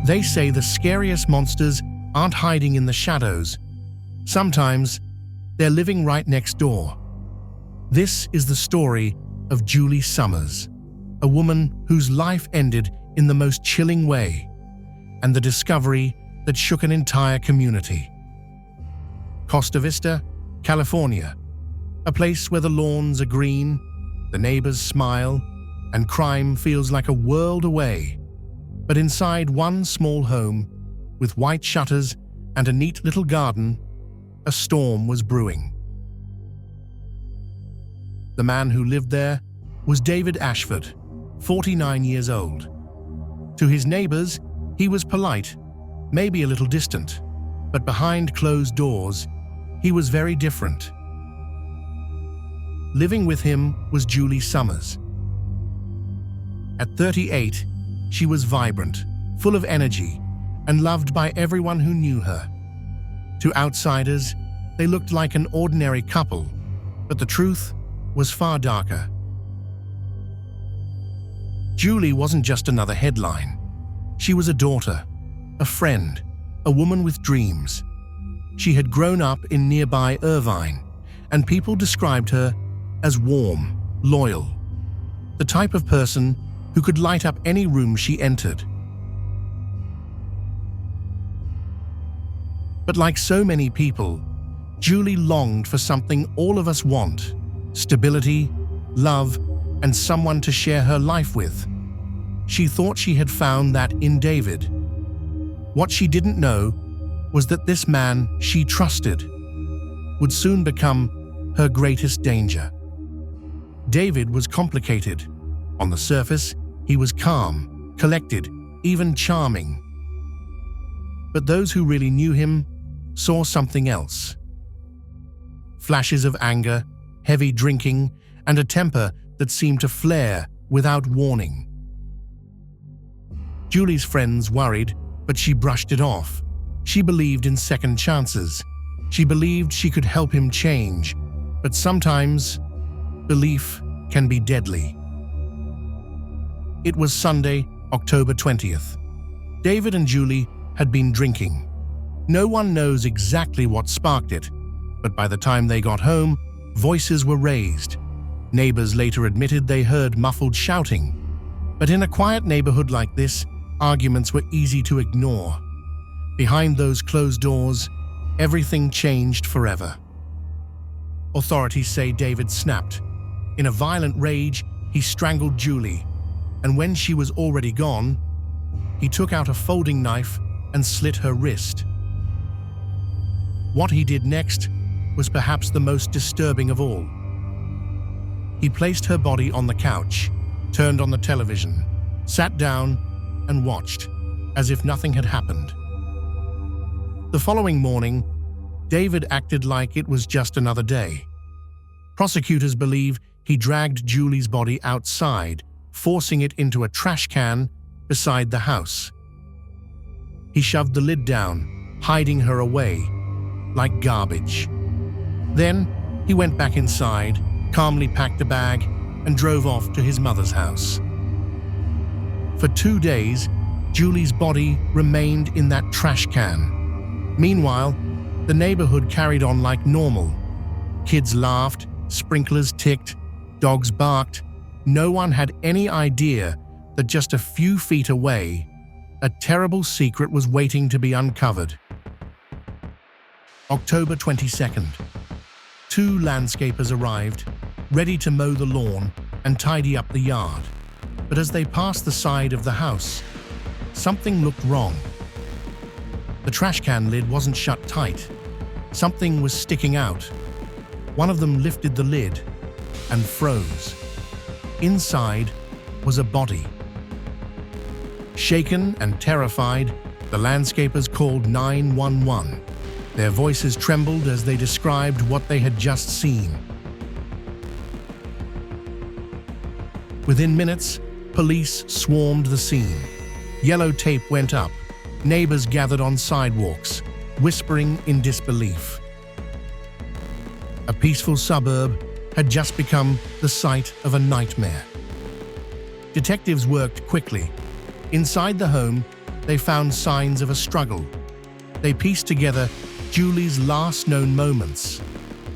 They say the scariest monsters aren't hiding in the shadows. Sometimes they're living right next door. This is the story of Julie Summers, a woman whose life ended in the most chilling way, and the discovery that shook an entire community. Costa Vista, California, a place where the lawns are green, the neighbors smile, and crime feels like a world away. But inside one small home, with white shutters and a neat little garden, a storm was brewing. The man who lived there was David Ashford, 49 years old. To his neighbors, he was polite, maybe a little distant, but behind closed doors, he was very different. Living with him was Julie Summers. At 38, she was vibrant, full of energy, and loved by everyone who knew her. To outsiders, they looked like an ordinary couple, but the truth was far darker. Julie wasn't just another headline. She was a daughter, a friend, a woman with dreams. She had grown up in nearby Irvine, and people described her as warm, loyal, the type of person who could light up any room she entered. But like so many people, Julie longed for something all of us want: stability, love, and someone to share her life with. She thought she had found that in David. What she didn't know was that this man she trusted would soon become her greatest danger. David was complicated. On the surface, he was calm, collected, even charming. But those who really knew him saw something else. Flashes of anger, heavy drinking, and a temper that seemed to flare without warning. Julie's friends worried, but she brushed it off. She believed in second chances. She believed she could help him change, but sometimes belief can be deadly. It was Sunday, October 20th. David and Julie had been drinking. No one knows exactly what sparked it, but by the time they got home, voices were raised. Neighbors later admitted they heard muffled shouting. But in a quiet neighborhood like this, arguments were easy to ignore. Behind those closed doors, everything changed forever. Authorities say David snapped. In a violent rage, he strangled Julie, and when she was already gone, he took out a folding knife and slit her wrist. What he did next was perhaps the most disturbing of all. He placed her body on the couch, turned on the television, sat down, and watched, as if nothing had happened. The following morning, David acted like it was just another day. Prosecutors believe he dragged Julie's body outside, forcing it into a trash can beside the house. He shoved the lid down, hiding her away, like garbage. Then, he went back inside, calmly packed a bag, and drove off to his mother's house. For 2 days, Julie's body remained in that trash can. Meanwhile, the neighborhood carried on like normal. Kids laughed, sprinklers ticked, dogs barked. No one had any idea that just a few feet away, a terrible secret was waiting to be uncovered. October 22nd. 2 landscapers arrived, ready to mow the lawn and tidy up the yard. But as they passed the side of the house, something looked wrong. The trash can lid wasn't shut tight. Something was sticking out. One of them lifted the lid and froze. Inside was a body. Shaken and terrified, the landscapers called 911. Their voices trembled as they described what they had just seen. Within minutes, police swarmed the scene. Yellow tape went up. Neighbors gathered on sidewalks, whispering in disbelief. A peaceful suburb had just become the site of a nightmare. Detectives worked quickly. Inside the home, They found signs of a struggle. They pieced together Julie's last known moments,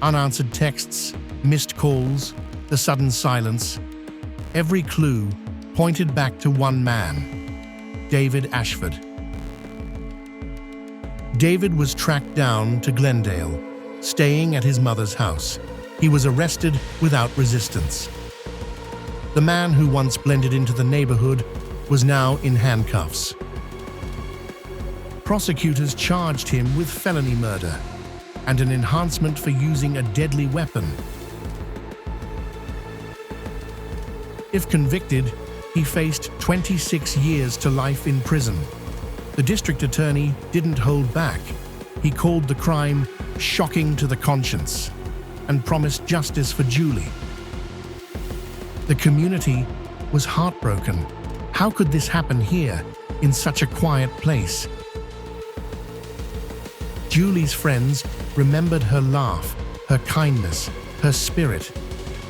unanswered texts, missed calls, the sudden silence. Every clue pointed back to one man, David Ashford. David was tracked down to Glendale, staying at his mother's house. He was arrested without resistance. The man who once blended into the neighborhood was now in handcuffs. Prosecutors charged him with felony murder and an enhancement for using a deadly weapon. If convicted, he faced 26 years to life in prison. The district attorney didn't hold back. He called the crime shocking to the conscience and promised justice for Julie. The community was heartbroken. How could this happen here, in such a quiet place? Julie's friends remembered her laugh, her kindness, her spirit.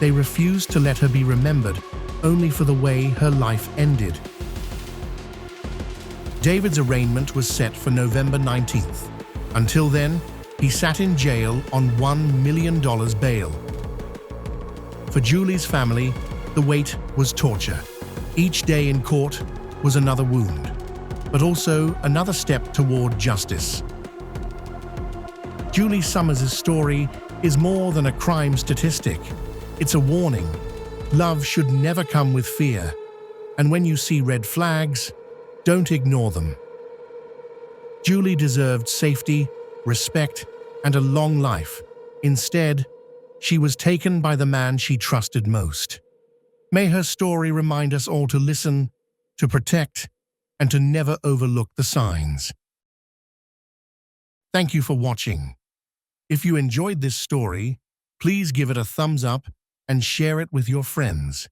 They refused to let her be remembered only for the way her life ended. David's arraignment was set for November 19th. Until then, he sat in jail on $1 million bail. For Julie's family, the wait was torture. Each day in court was another wound, but also another step toward justice. Julie Summers' story is more than a crime statistic. It's a warning. Love should never come with fear, and when you see red flags, don't ignore them. Julie deserved safety, respect, and a long life. Instead, she was taken by the man she trusted most. May her story remind us all to listen, to protect, and to never overlook the signs. Thank you for watching. If you enjoyed this story, please give it a thumbs up and share it with your friends.